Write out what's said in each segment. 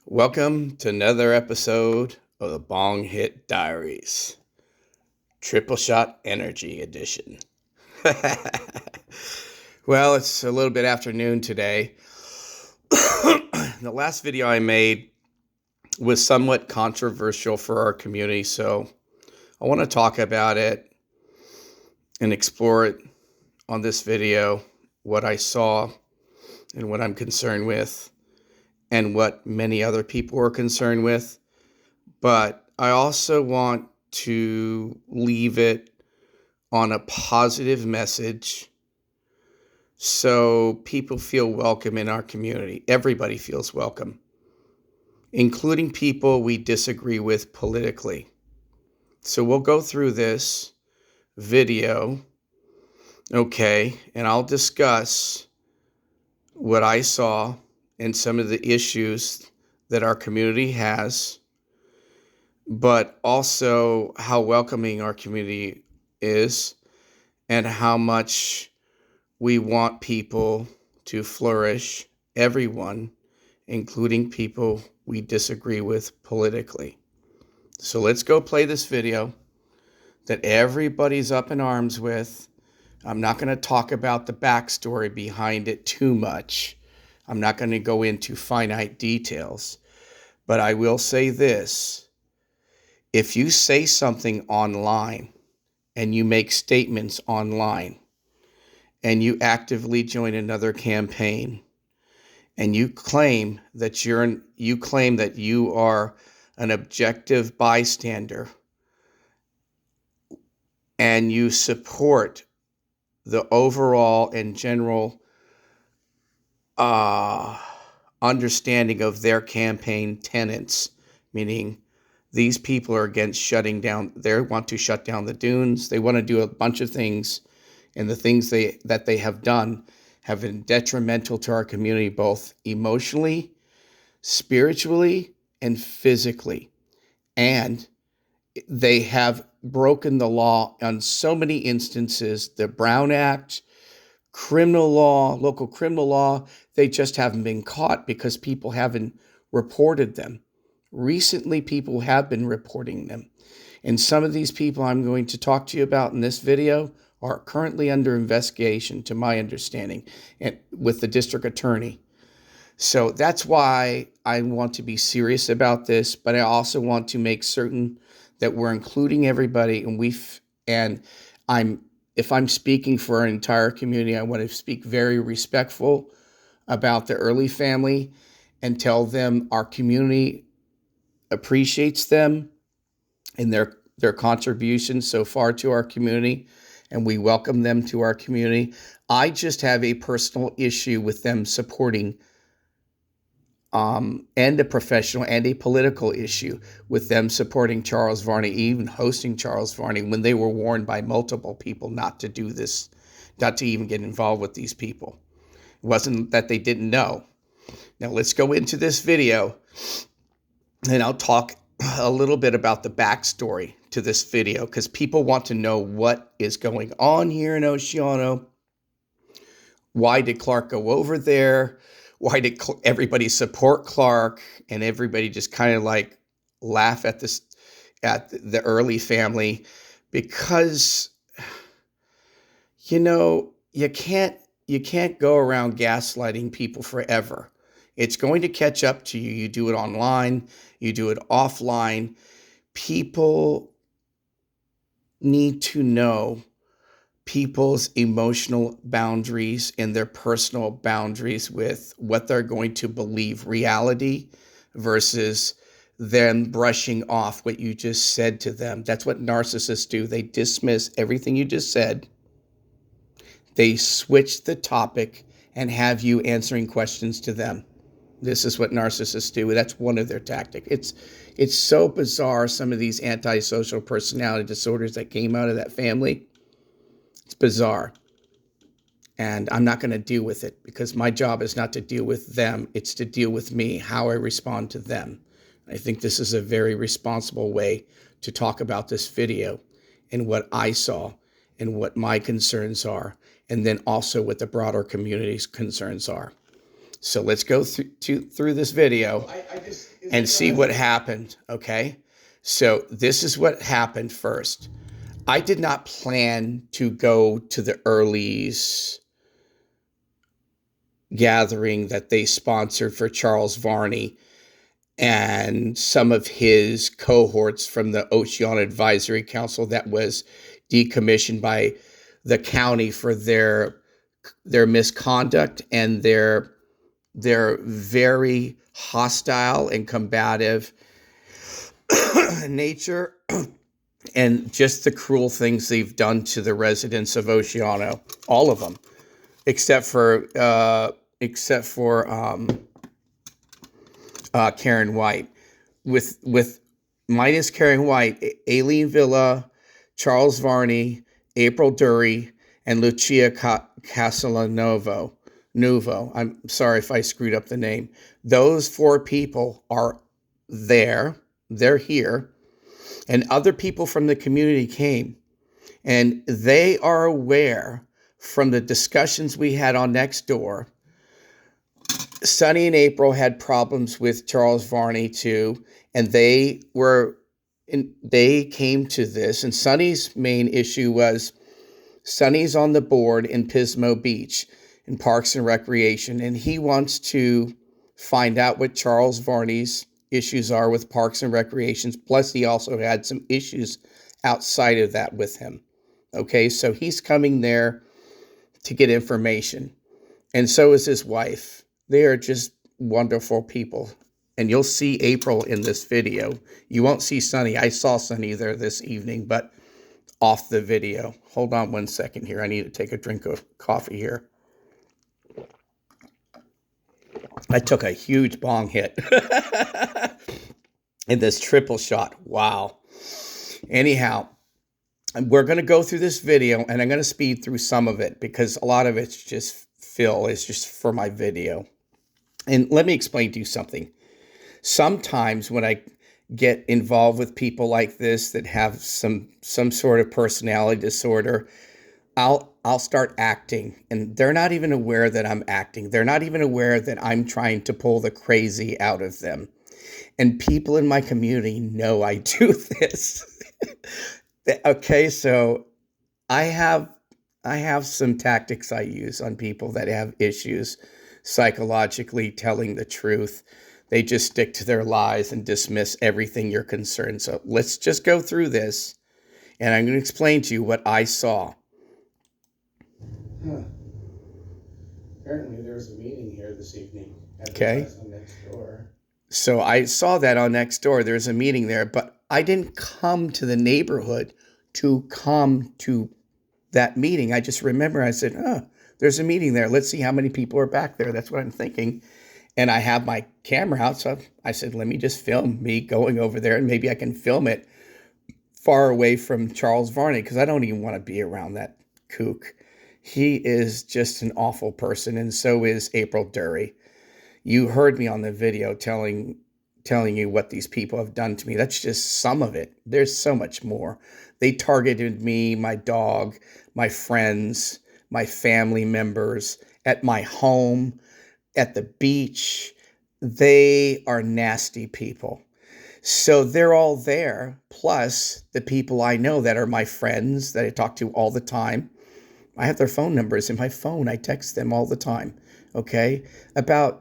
Welcome to another episode of the Bong Hit Diaries, Triple Shot Energy Edition. Well, it's a little bit afternoon today. The last video I made was somewhat controversial for our community, so I want to talk about it and explore it on this video, what I saw and what I'm concerned with, and what many other people are concerned with. But I also want to leave it on a positive message so people feel welcome in our community. Everybody feels welcome, including people we disagree with politically. So we'll go through this video, okay, and I'll discuss what I saw and some of the issues that our community has, but also how welcoming our community is and how much we want people to flourish, everyone, including people we disagree with politically. So let's go play this video that everybody's up in arms with. I'm not going to talk about the backstory behind it too much. I'm not going to go into finite details, but I will say this. If you say something online and you make statements online and you actively join another campaign and you claim that you are an objective bystander and you support the overall and general understanding of their campaign tenets, meaning these people are against shutting down, they want to shut down the dunes, they want to do a bunch of things, and the things that they have done have been detrimental to our community, both emotionally, spiritually, and physically. And they have broken the law on so many instances. The Brown Act, criminal law, local criminal law, they just haven't been caught because people haven't reported them. Recently, people have been reporting them. And some of these people I'm going to talk to you about in this video are currently under investigation, to my understanding, and with the district attorney. So that's why I want to be serious about this, but I also want to make certain that we're including everybody, and if I'm speaking for an entire community, I want to speak very respectful about the Early family and tell them our community appreciates them and their contributions so far to our community, and we welcome them to our community. I just have a personal issue with them supporting and a professional and a political issue with them supporting Charles Varni, even hosting Charles Varni when they were warned by multiple people not to do this, not to even get involved with these people. It wasn't that they didn't know. Now let's go into this video and I'll talk a little bit about the backstory to this video because people want to know what is going on here in Oceano. Why did Clark go over there? Why did everybody support Clark and everybody just kind of like laugh at the Early family? Because, you can't go around gaslighting people forever. It's going to catch up to you. You do it online, you do it offline. People need to know people's emotional boundaries and their personal boundaries with what they're going to believe, reality versus them brushing off what you just said to them. That's what narcissists do. They dismiss everything you just said. They switch the topic and have you answering questions to them. This is what narcissists do. That's one of their tactics. It's so bizarre, some of these antisocial personality disorders that came out of that family. It's bizarre. And I'm not going to deal with it because my job is not to deal with them. It's to deal with me, how I respond to them. I think this is a very responsible way to talk about this video and what I saw and what my concerns are, and then also what the broader community's concerns are. So let's go through this video and see what happened, okay? So this is what happened first. I did not plan to go to the Early's gathering that they sponsored for Charles Varni and some of his cohorts from the Oceano Advisory Council that was decommissioned by the county for their misconduct and their very hostile and combative nature and just the cruel things they've done to the residents of Oceano, all of them, except for Karen White. With minus Karen White, Aileen Villa, Charles Varni, April Dury, and Lucia Casalanovo. I'm sorry if I screwed up the name. Those 4 people are there. They're here. And other people from the community came. And they are aware from the discussions we had on Nextdoor. Sunny and April had problems with Charles Varni too. And they came to this. And Sunny's main issue was Sunny's on the board in Pismo Beach in Parks and Recreation, and he wants to find out what Charles Varni's issues are with Parks and Recreations. Plus, he also had some issues outside of that with him. Okay, so he's coming there to get information, and so is his wife. They are just wonderful people, and you'll see April in this video. You won't see Sunny. I saw Sunny there this evening, but off the video. Hold on one second here. I need to take a drink of coffee here. I took a huge bong hit in this triple shot. Wow. Anyhow, we're going to go through this video, and I'm going to speed through some of it because a lot of it's just fill. It's just for my video. And let me explain to you something. Sometimes when I get involved with people like this that have some sort of personality disorder, I'll start acting, and they're not even aware that I'm acting. They're not even aware that I'm trying to pull the crazy out of them. And people in my community know I do this. Okay, so I have some tactics I use on people that have issues psychologically telling the truth. They just stick to their lies and dismiss everything you're concerned. So let's just go through this, and I'm going to explain to you what I saw. Apparently there's a meeting here this evening. Okay. On Nextdoor. So I saw that on Nextdoor. There's a meeting there, but I didn't come to the neighborhood to come to that meeting. I just remember I said, there's a meeting there. Let's see how many people are back there. That's what I'm thinking. And I have my camera out, so I said, let me just film me going over there, and maybe I can film it far away from Charles Varni, because I don't even want to be around that kook. He is just an awful person, and so is April Dury. You heard me on the video telling you what these people have done to me. That's just some of it. There's so much more. They targeted me, my dog, my friends, my family members, at my home, at the beach. They are nasty people. So they're all there, plus the people I know that are my friends that I talk to all the time. I have their phone numbers in my phone. I text them all the time, okay?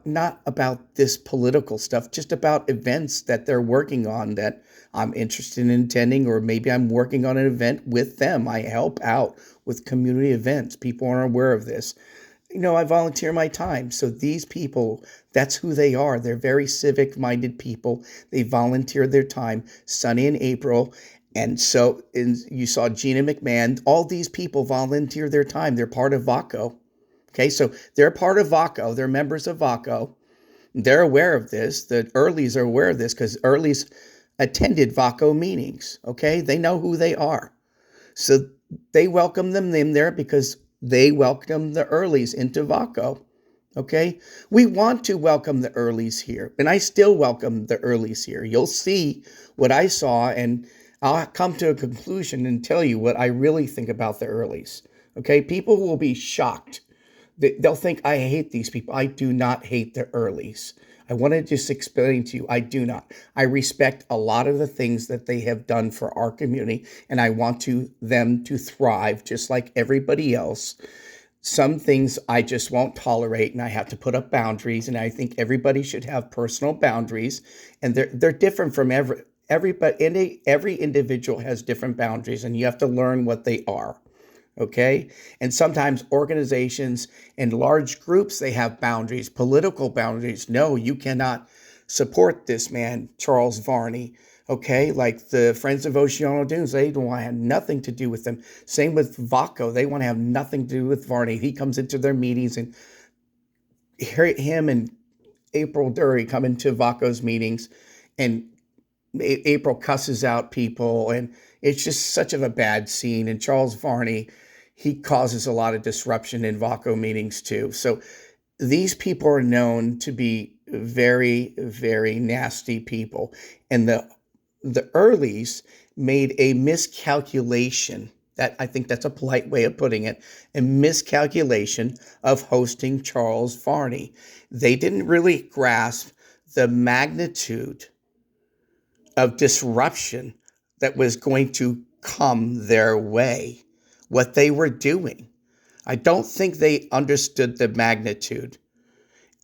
Not about this political stuff, just about events that they're working on that I'm interested in attending, or maybe I'm working on an event with them. I help out with community events. People aren't aware of this. I volunteer my time. So these people, that's who they are. They're very civic-minded people. They volunteer their time. Sunny and April. And so you saw Gina McMahon. All these people volunteer their time. They're part of VACO. Okay, so they're part of VACO. They're members of VACO. They're aware of this. The Earlys are aware of this because Earlys attended VACO meetings. Okay, they know who they are. So they welcome them in there because they welcome the Earlys into VACO. Okay, we want to welcome the Earlys here, and I still welcome the Earlys here. You'll see what I saw, and I'll come to a conclusion and tell you what I really think about the Earlys. Okay, people will be shocked They'll think I hate these people. I do not hate the earlies. I want to just explain to you, I do not. I respect a lot of the things that they have done for our community, and I want them to thrive just like everybody else. Some things I just won't tolerate, and I have to put up boundaries, and I think everybody should have personal boundaries, and they're different from everybody. Every individual has different boundaries, and you have to learn what they are. Okay. And sometimes organizations and large groups, they have boundaries, political boundaries. No, you cannot support this man, Charles Varni. Okay. Like the Friends of Oceano Dunes, they don't want to have nothing to do with them. Same with Vaco. They want to have nothing to do with Varni. He comes into their meetings, and him and April Dury come into Vaco's meetings, and April cusses out people, and it's just such of a bad scene. And Charles Varni, he causes a lot of disruption in Vaco meetings too. So these people are known to be very, very nasty people. And the earlies made a miscalculation. That, I think that's a polite way of putting it, a miscalculation of hosting Charles Varni. They didn't really grasp the magnitude of disruption that was going to come their way, what they were doing. I don't think they understood the magnitude.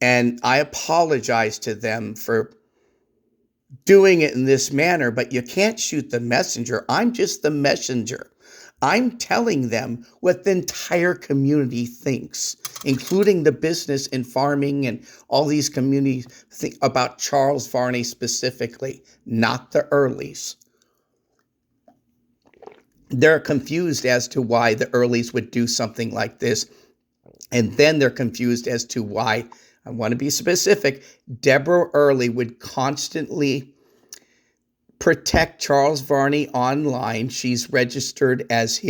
And I apologize to them for doing it in this manner, but you can't shoot the messenger. I'm just the messenger. I'm telling them what the entire community thinks, including the business and farming and all these communities think about Charles Varni specifically, not the earlies. They're confused as to why the earlies would do something like this. And then they're confused as to why, I want to be specific, Deborah Early would constantly protect Charles Varni online. She's registered as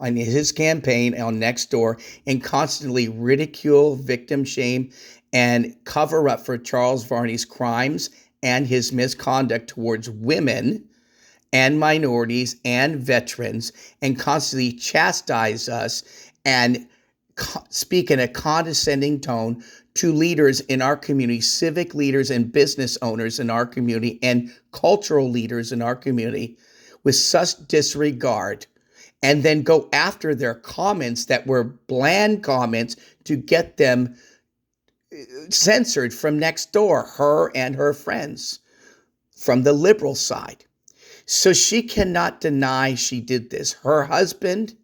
on his campaign on Nextdoor, and constantly ridicule, victim shame, and cover up for Charles Varni's crimes and his misconduct towards women and minorities and veterans, and constantly chastise us and speak in a condescending tone to leaders in our community, civic leaders and business owners in our community, and cultural leaders in our community, with such disregard, and then go after their comments that were bland comments to get them censored from Nextdoor, her and her friends from the liberal side. So she cannot deny she did this. Her husband,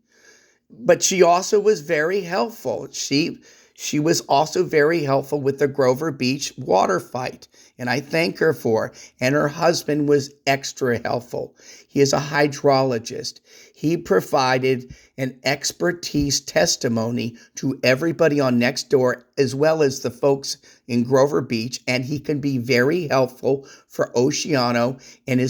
but she also was very helpful. She was also very helpful with the Grover Beach water fight, and I thank her for it. And her husband was extra helpful. He is a hydrologist. He provided an expertise testimony to everybody on Nextdoor, as well as the folks in Grover Beach, and he can be very helpful for Oceano and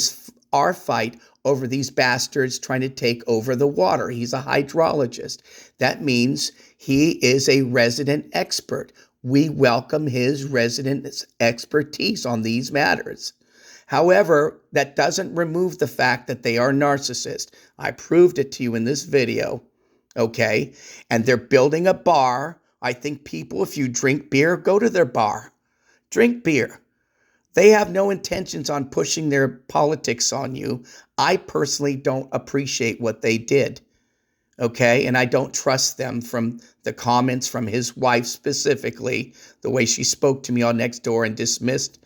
our fight over these bastards trying to take over the water. He's a hydrologist. That means he is a resident expert. We welcome his resident expertise on these matters. However, that doesn't remove the fact that they are narcissists. I proved it to you in this video, okay? And they're building a bar. I think people, if you drink beer, go to their bar. Drink beer. They have no intentions on pushing their politics on you. I personally don't appreciate what they did, okay? And I don't trust them from the comments from his wife specifically, the way she spoke to me on Nextdoor and dismissed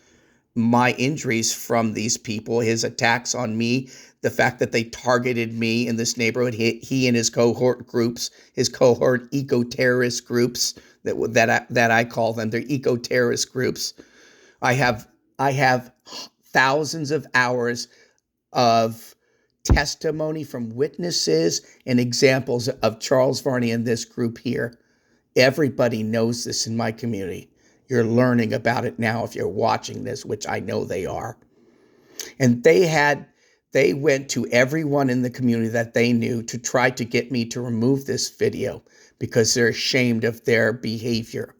my injuries from these people, his attacks on me, the fact that they targeted me in this neighborhood, he and his cohort groups, his cohort eco-terrorist groups, that I call them, they're eco-terrorist groups. I have thousands of hours of testimony from witnesses and examples of Charles Varni and this group here. Everybody knows this in my community. You're learning about it now if you're watching this, which I know they are. And they went to everyone in the community that they knew to try to get me to remove this video because they're ashamed of their behavior.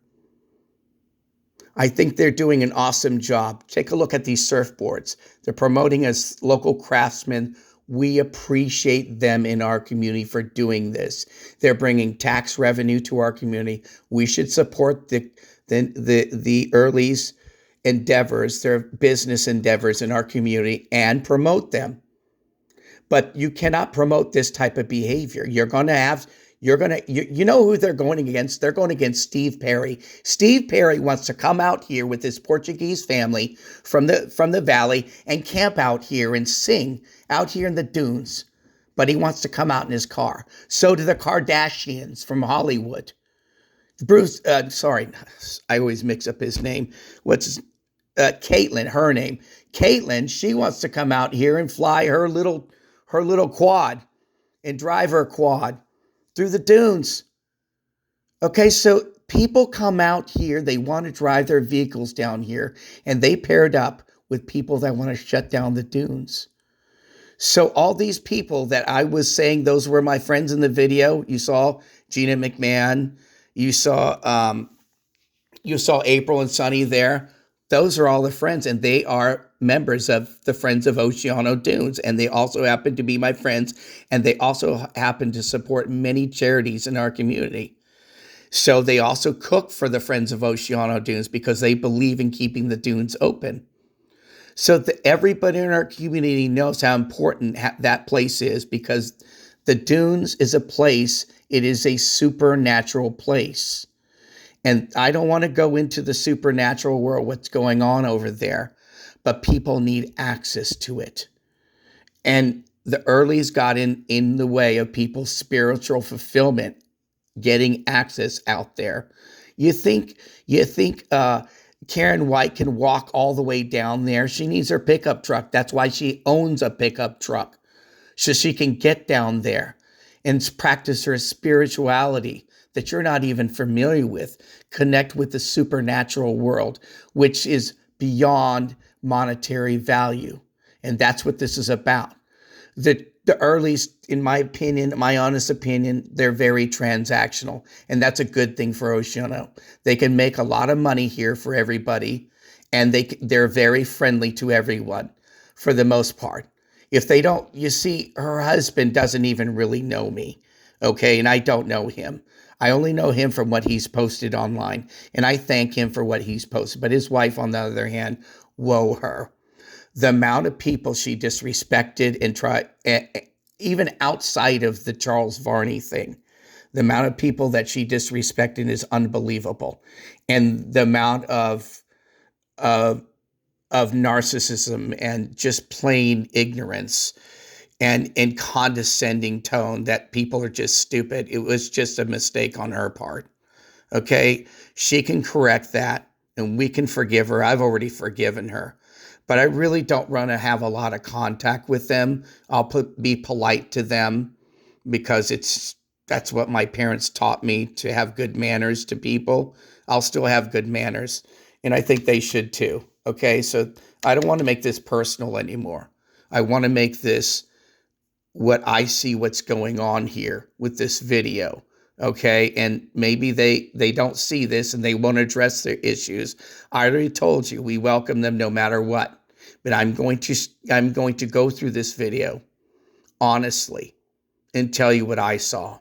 I think they're doing an awesome job. Take a look at these surfboards. They're promoting as local craftsmen We appreciate them in our community for doing this. They're bringing tax revenue to our community. We should support the Early's endeavors, their business endeavors in our community, and promote them. But you cannot promote this type of behavior. You know who they're going against? They're going against Steve Perry. Steve Perry wants to come out here with his Portuguese family from the valley and camp out here and sing out here in the dunes. But he wants to come out in his car. So do the Kardashians from Hollywood. I always mix up his name. Caitlyn, her name. Caitlyn, she wants to come out here and fly her little quad and drive her quad through the dunes. Okay, so people come out here, they want to drive their vehicles down here, and they paired up with people that want to shut down the dunes. So all these people that I was saying, those were my friends in the video. You saw Gina McMahon, you saw April and Sunny there. Those are all the friends, and they are members of the Friends of Oceano Dunes, and they also happen to be my friends, and they also happen to support many charities in our community. So they also cook for the Friends of Oceano Dunes because they believe in keeping the dunes open. So everybody in our community knows how important that place is, because the dunes is a place, it is a supernatural place. And I don't want to go into the supernatural world, what's going on over there, but people need access to it. And the Earlys got in the way of people's spiritual fulfillment, getting access out there. You think Karen White can walk all the way down there? She needs her pickup truck. That's why she owns a pickup truck, so she can get down there and practice her spirituality that you're not even familiar with, connect with the supernatural world, which is beyond monetary value. And that's what this is about. The Earlys, in my opinion, my honest opinion, they're very transactional. And that's a good thing for Oceano. They can make a lot of money here for everybody. And they're very friendly to everyone for the most part. If they don't, you see, her husband doesn't even really know me. Okay, and I don't know him. I only know him from what he's posted online, and I thank him for what he's posted. But his wife, on the other hand, woe her. The amount of people she disrespected and tried, even outside of the Charles Varni thing, the amount of people that she disrespected is unbelievable. And the amount of narcissism and just plain ignorance and condescending tone that people are just stupid. It was just a mistake on her part. Okay? She can correct that and we can forgive her. I've already forgiven her. But I really don't want to have a lot of contact with them. Be polite to them because that's what my parents taught me, to have good manners to people. I'll still have good manners, and I think they should too. Okay? So I don't want to make this personal anymore. I want to make this what I see what's going on here with this video, okay? And maybe they don't see this and they won't address their issues. I already told you, we welcome them no matter what. But I'm going to go through this video honestly and tell you what I saw.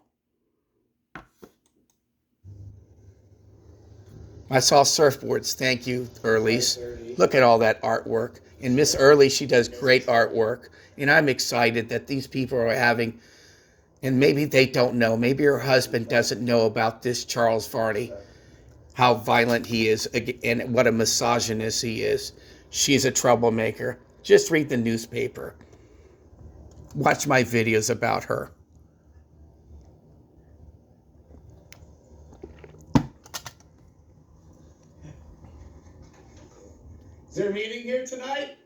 I saw surfboards. Thank you, Earlys. Look at all that artwork. And Miss Early, she does great artwork. And I'm excited that these people are having, and maybe they don't know, maybe her husband doesn't know about this Charles Varni, how violent he is and what a misogynist he is. She's a troublemaker. Just read the newspaper. Watch my videos about her. Is there a meeting here tonight?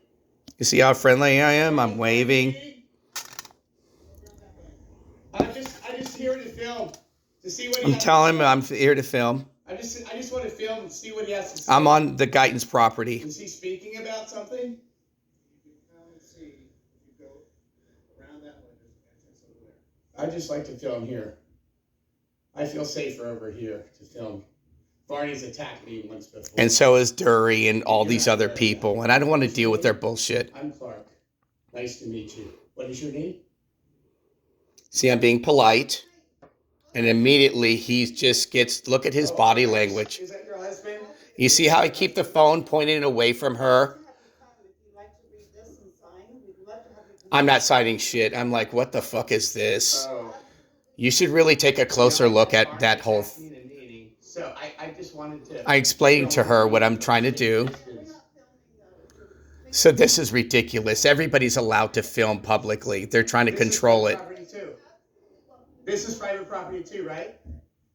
You see how friendly I am? I'm waving. I'm just here to film, to see what I'm telling him I'm here to film. I just want to film and see what he has to say. I'm on the Guiton's property. Is he speaking about something? I just like to film here. I feel safer over here to film. Varni's attacked me once before. And so is Dury and all these other people. And I don't want to deal with their bullshit. I'm Clark. Nice to meet you. What is your name? See, I'm being polite. And immediately he just gets, look at his body language. Is that your husband? You see how I keep the phone pointing away from her? I'm not signing shit. I'm like, what the fuck is this? Oh. You should really take a closer look at that whole... So I just wanted to... I explained to her what I'm trying to do. So this is ridiculous. Everybody's allowed to film publicly. They're trying to control it. This is private property too, right?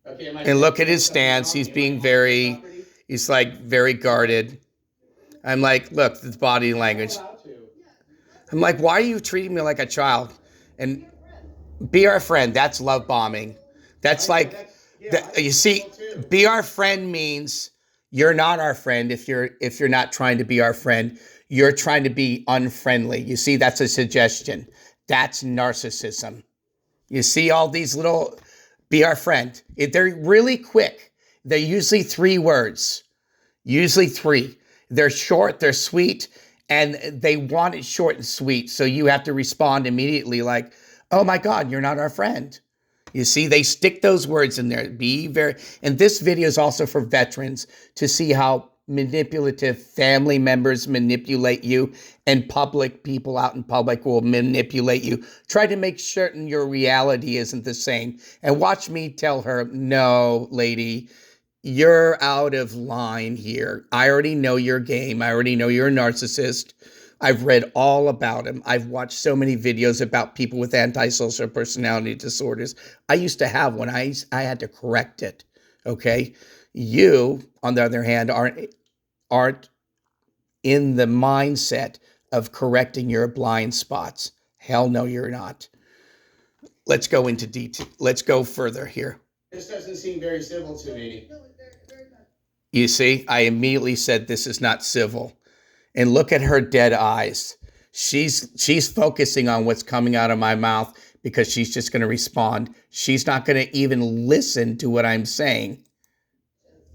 Okay. And look at his stance. He's being very, he's like very guarded. I'm like, look, the body language. I'm like, why are you treating me like a child? And be our friend. That's love bombing. That's like, you see, be our friend means you're not our friend if you're not trying to be our friend. You're trying to be unfriendly. You see, that's a suggestion. That's narcissism. You see all these little, be our friend. They're really quick. They're usually 3 words. Usually 3. They're short, they're sweet, and they want it short and sweet. So you have to respond immediately like, oh my God, you're not our friend. You see, they stick those words in there. Be very, and this video is also for veterans to see how manipulative family members manipulate you, and public people out in public will manipulate you. Try to make certain your reality isn't the same. And watch me tell her, no, lady, you're out of line here. I already know your game. I already know you're a narcissist. I've read all about him. I've watched so many videos about people with antisocial personality disorders. I used to have one. I had to correct it. Okay. You, on the other hand, aren't in the mindset of correcting your blind spots. Hell no, you're not. Let's go into detail. Let's go further here. This doesn't seem very civil to me. You see, I immediately said this is not civil. And look at her dead eyes. She's focusing on what's coming out of my mouth because she's just going to respond. She's not going to even listen to what I'm saying.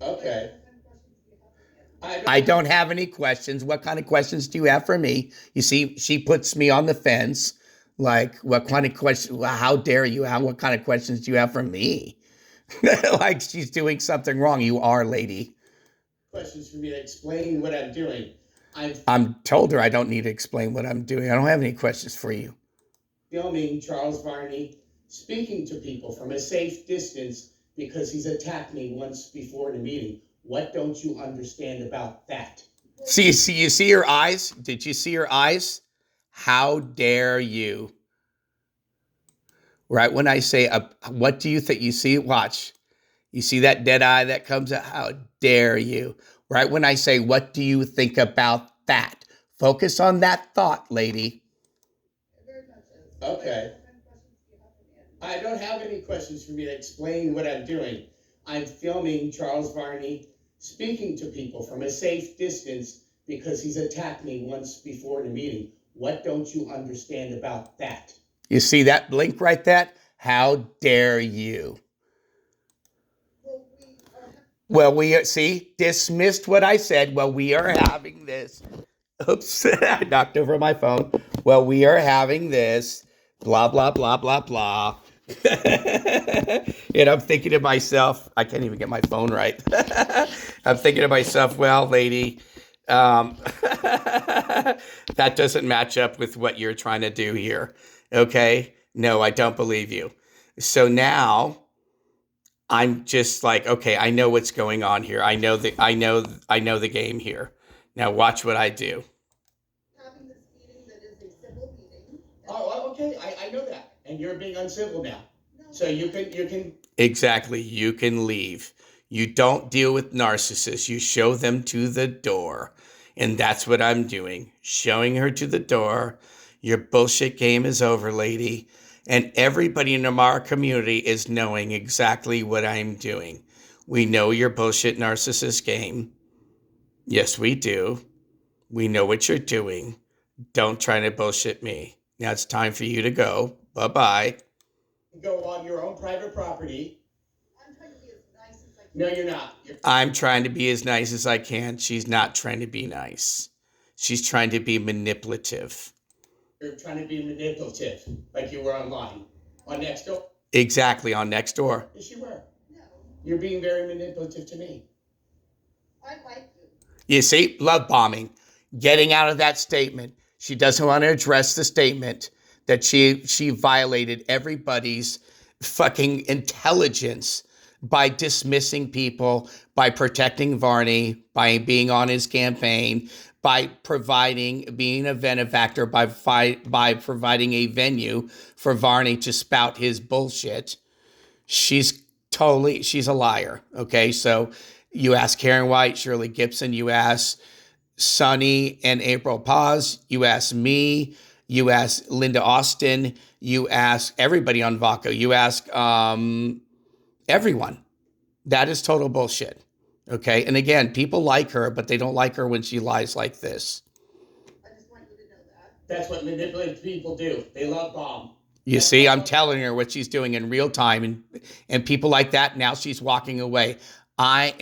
Okay. I don't have any questions. What kind of questions do you have for me? You see, she puts me on the fence. Like, what kind of question? How dare you? What kind of questions do you have for me? Like she's doing something wrong. You are, lady. Questions for me to explain what I'm doing. I'm told her I don't need to explain what I'm doing. I don't have any questions for you. Filming Charles Varni speaking to people from a safe distance because he's attacked me once before in a meeting. What don't you understand about that? You see her eyes? Did you see her eyes? How dare you? Right when I say, what do you think? You see, watch. You see that dead eye that comes out? How dare you? Right when I say, what do you think about that? Focus on that thought, lady. Okay. I don't have any questions for me to explain what I'm doing. I'm filming Charles Varni speaking to people from a safe distance because he's attacked me once before in a meeting. What don't you understand about that? You see that blink right there? How dare you? Well, see, dismissed what I said. Well, we are having this. Oops, I knocked over my phone. Well, we are having this. Blah, blah, blah, blah, blah. And I'm thinking to myself, I can't even get my phone right. I'm thinking to myself, well, lady, that doesn't match up with what you're trying to do here. Okay? No, I don't believe you. So now I'm just like, okay, I know what's going on here. I know the game here. Now watch what I do. Having this meeting that is a civil meeting. Oh, okay. I know that. And you're being uncivil now. So you can Exactly. You can leave. You don't deal with narcissists. You show them to the door. And that's what I'm doing. Showing her to the door. Your bullshit game is over, lady. And everybody in our community is knowing exactly what I'm doing. We know your bullshit narcissist game. Yes, we do. We know what you're doing. Don't try to bullshit me. Now it's time for you to go. Bye-bye. Go on your own private property. I'm trying to be as nice as I can. No, you're not. I'm trying to be as nice as I can. She's not trying to be nice. She's trying to be manipulative. You're trying to be manipulative, like you were online on Nextdoor. Exactly, on Nextdoor. Yes, you were. No. You're being very manipulative to me. I like you. You see, love bombing, getting out of that statement. She doesn't want to address the statement that she violated everybody's fucking intelligence by dismissing people, by protecting Varni, by being on his campaign, by being a benefactor, by providing a venue for Varni to spout his bullshit. She's a liar. Okay, so you ask Karen White, Shirley Gibson, you ask Sonny and April Paz, you ask me, you ask Linda Austin, you ask everybody on Vaco, you ask everyone. That is total bullshit. Okay, and again, people like her, but they don't like her when she lies like this. I just want you to know that. That's what manipulative people do. They love bomb. You see, I'm telling her what she's doing in real time, and people like that, now she's walking away. I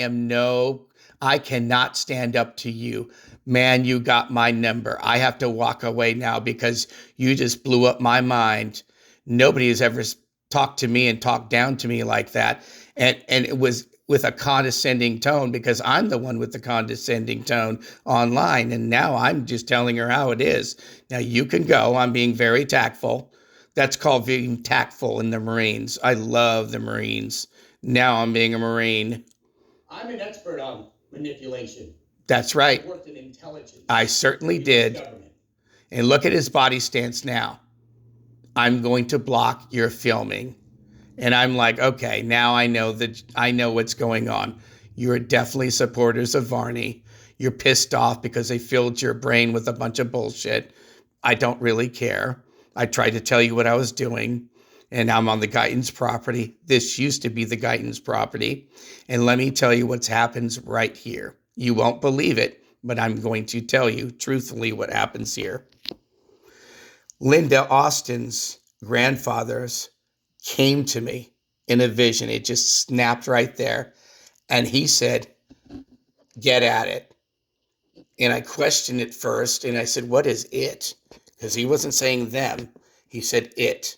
cannot stand up to you. Man, you got my number. I have to walk away now because you just blew up my mind. Nobody has ever talked to me and talked down to me like that. And it was with a condescending tone because I'm the one with the condescending tone online. And now I'm just telling her how it is. Now you can go. I'm being very tactful. That's called being tactful in the Marines. I love the Marines. Now I'm being a Marine. I'm an expert on manipulation. That's right. I worked in intelligence. I certainly did. Government. And look at his body stance now. I'm going to block your filming. And I'm like, okay, now I know what's going on. You're definitely supporters of Varni. You're pissed off because they filled your brain with a bunch of bullshit. I don't really care. I tried to tell you what I was doing, and I'm on the Guiton's property. This used to be the Guiton's property. And let me tell you what happens right here. You won't believe it, but I'm going to tell you truthfully what happens here. Linda Austin's grandfathers came to me in a vision. It just snapped right there. And he said, get at it. And I questioned it first. And I said, what is it? Because he wasn't saying them. He said it.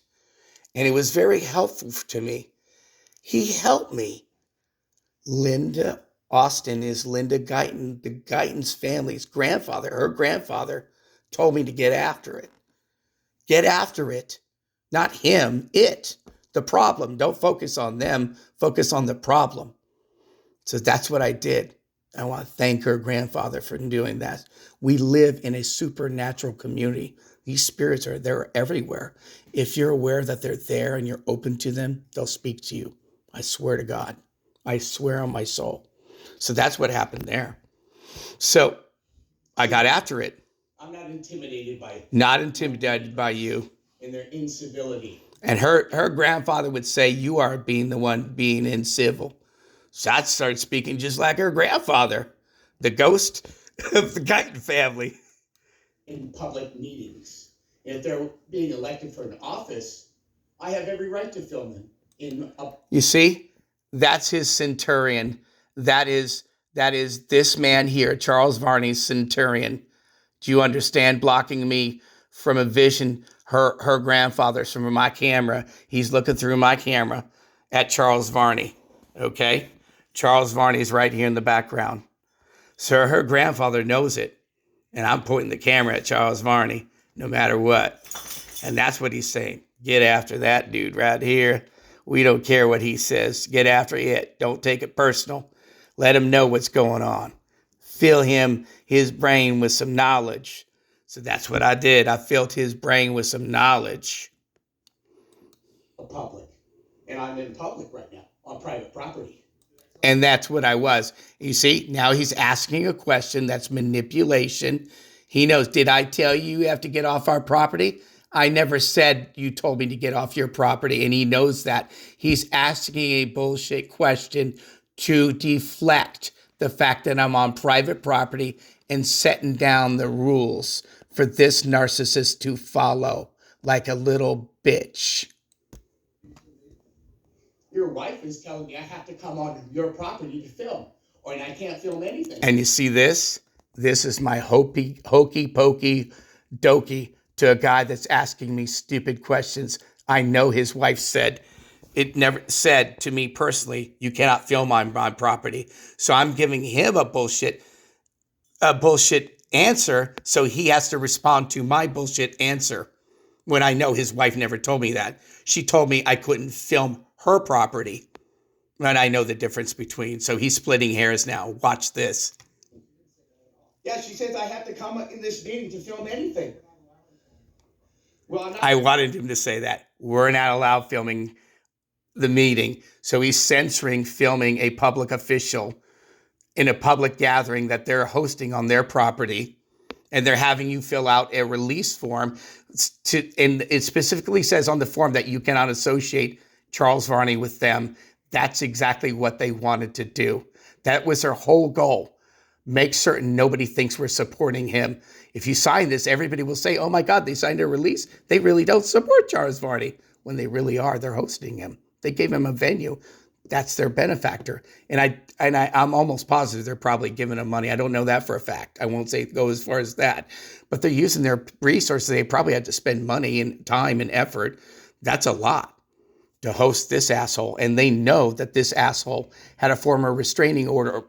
And it was very helpful to me. He helped me. Linda Austin is Linda Guiton, the Guiton's family's grandfather. Her grandfather told me to get after it. Get after it. Not him, it. The problem. Don't focus on them. Focus on the problem. So that's what I did. I want to thank her grandfather for doing that. We live in a supernatural community. These spirits are there everywhere. If you're aware that they're there and you're open to them, they'll speak to you. I swear to God. I swear on my soul. So that's what happened there. So I got after it. I'm not intimidated by it. Not intimidated by you. And their incivility. And her grandfather would say, you are being the one being incivil. So I started speaking just like her grandfather, the ghost of the Guiton family. In public meetings. If they're being elected for an office, I have every right to film them. You see, that's his centurion. That is this man here, Charles Varni's centurion. Do you understand? Blocking me from a vision, her grandfather's from my camera. He's looking through my camera at Charles Varni. Okay? Charles Varni's right here in the background. So her grandfather knows it. And I'm pointing the camera at Charles Varni, no matter what. And that's what he's saying. Get after that dude right here. We don't care what he says. Get after it. Don't take it personal. Let him know what's going on. Fill his brain with some knowledge. So that's what I did. I filled his brain with some knowledge. Public. And I'm in public right now on private property. And that's what I was. You see, now he's asking a question that's manipulation. He knows, did I tell you have to get off our property? I never said you told me to get off your property, and he knows that. He's asking a bullshit question to deflect the fact that I'm on private property and setting down the rules for this narcissist to follow like a little bitch. Your wife is telling me I have to come on your property to film, or I can't film anything. And you see this? This is my hokey pokey dokey to a guy that's asking me stupid questions. I know his wife said, it never said to me personally, you cannot film on my property. So I'm giving him a bullshit answer. So he has to respond to my bullshit answer when I know his wife never told me that. She told me I couldn't film her property. And I know the difference between. So he's splitting hairs now. Watch this. Yeah, she says I have to come in this meeting to film anything. Well, I'm not. I wanted him to say that. We're not allowed filming the meeting. So he's censoring filming a public official in a public gathering that they're hosting on their property. And they're having you fill out a release form. And it specifically says on the form that you cannot associate Charles Varni with them. That's exactly what they wanted to do. That was their whole goal. Make certain nobody thinks we're supporting him. If you sign this, everybody will say, oh my God, they signed a release. They really don't support Charles Varni. When they really are, they're hosting him. They gave him a venue. That's their benefactor. And I'm almost positive they're probably giving him money. I don't know that for a fact. I won't say go as far as that. But they're using their resources. They probably had to spend money and time and effort. That's a lot to host this asshole. And they know that this asshole had a former restraining order,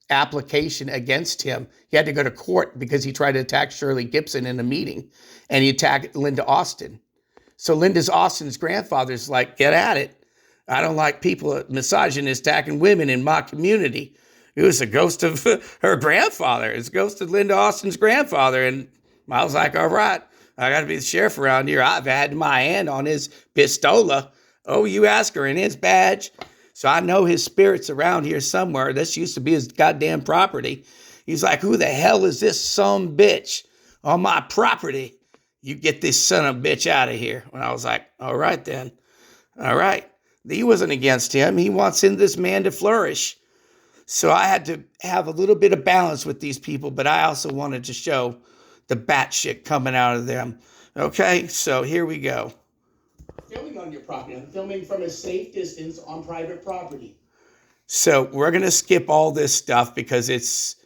application against him. He had to go to court because he tried to attack Shirley Gibson in a meeting. And he attacked Linda Austin. So Austin's grandfather's like, get at it. I don't like people, misogynists, attacking women in my community. It was a ghost of her grandfather. It's a ghost of Linda Austin's grandfather. And I was like, all right, I got to be the sheriff around here. I've had my hand on his pistola. Oh, you ask her, and his badge. So I know his spirit's around here somewhere. This used to be his goddamn property. He's like, who the hell is this son bitch on my property? You get this son of a bitch out of here. And I was like, all right then. All right. He wasn't against him. He wants this man to flourish. So I had to have a little bit of balance with these people, but I also wanted to show the batshit coming out of them. Okay, so here we go. Filming on your property. I'm filming from a safe distance on private property. So we're going to skip all this stuff because it's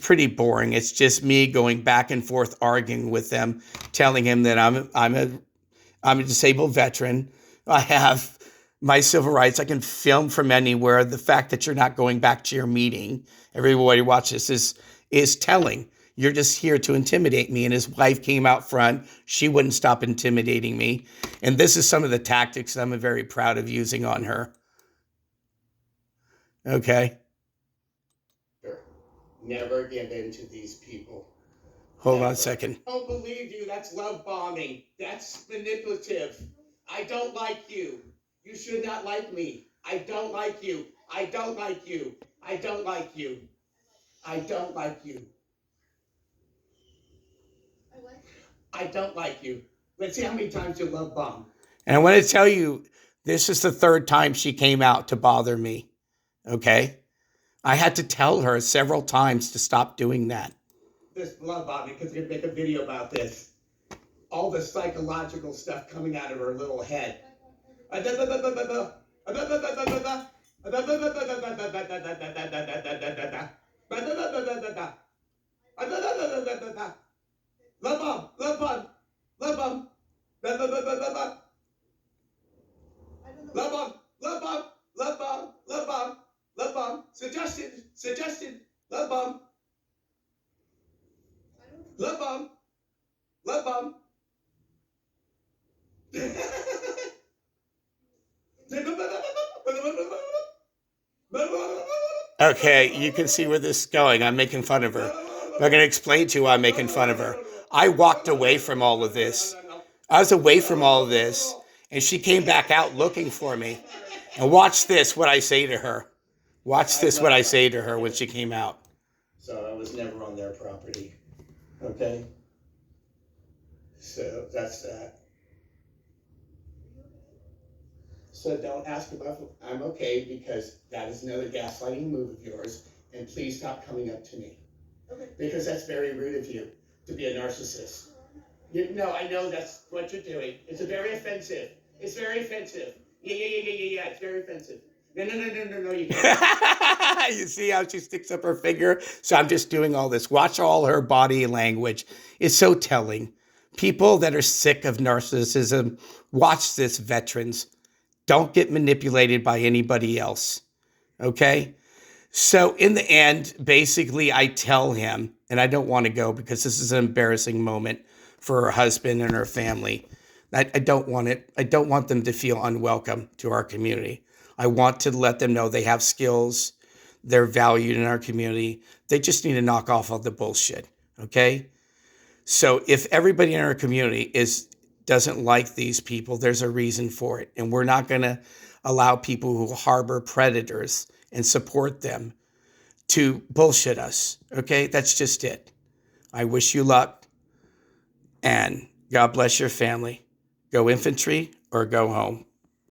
pretty boring. It's just me going back and forth arguing with them, telling him that I'm a disabled veteran. I have my civil rights. I can film from anywhere. The fact that you're not going back to your meeting, everybody watch this, is telling. You're just here to intimidate me. And his wife came out front. She wouldn't stop intimidating me. And this is some of the tactics that I'm very proud of using on her. Okay. Never give in to these people. Hold on a second. I don't believe you. That's love bombing. That's manipulative. I don't like you. You should not like me. I don't like you. I don't like you. I don't like you. I don't like you. I don't like you. Let's see how many times you love bomb. And I want to tell you, this is the third time she came out to bother me. Okay? I had to tell her several times to stop doing that. This love bombing, because we're going to make a video about this. All the psychological stuff coming out of her little head. Love bomb, love bomb, love bomb, love bomb, love bomb, love bomb, love bomb, love bomb, love bomb, suggested, love bomb, love bomb, love bomb. Okay, you can see where this is going. I'm making fun of her. I'm going to explain to you why I'm making fun of her. I walked away from all of this. I was away from all of this, and she came back out looking for me. And watch this, what I say to her. Watch this, what I say to her when she came out. So I was never on their property. Okay? So that's that. So don't ask about I'm okay, because that is another gaslighting move of yours. And please stop coming up to me. Okay. Because that's very rude of you to be a narcissist. No, I know that's what you're doing. It's very offensive. It's very offensive. Yeah. It's very offensive. No, you can't. You see how she sticks up her finger? So I'm just doing all this. Watch all her body language. It's so telling. People that are sick of narcissism, watch this, veterans. Don't get manipulated by anybody else. Okay? So in the end, basically, I tell him, and I don't want to go because this is an embarrassing moment for her husband and her family. I don't want it. I don't want them to feel unwelcome to our community. I want to let them know they have skills. They're valued in our community. They just need to knock off all the bullshit. Okay? So if everybody in our community doesn't like these people, there's a reason for it. And we're not going to allow people who harbor predators and support them to bullshit us. Okay? That's just it. I wish you luck, and God bless your family. Go infantry or go home.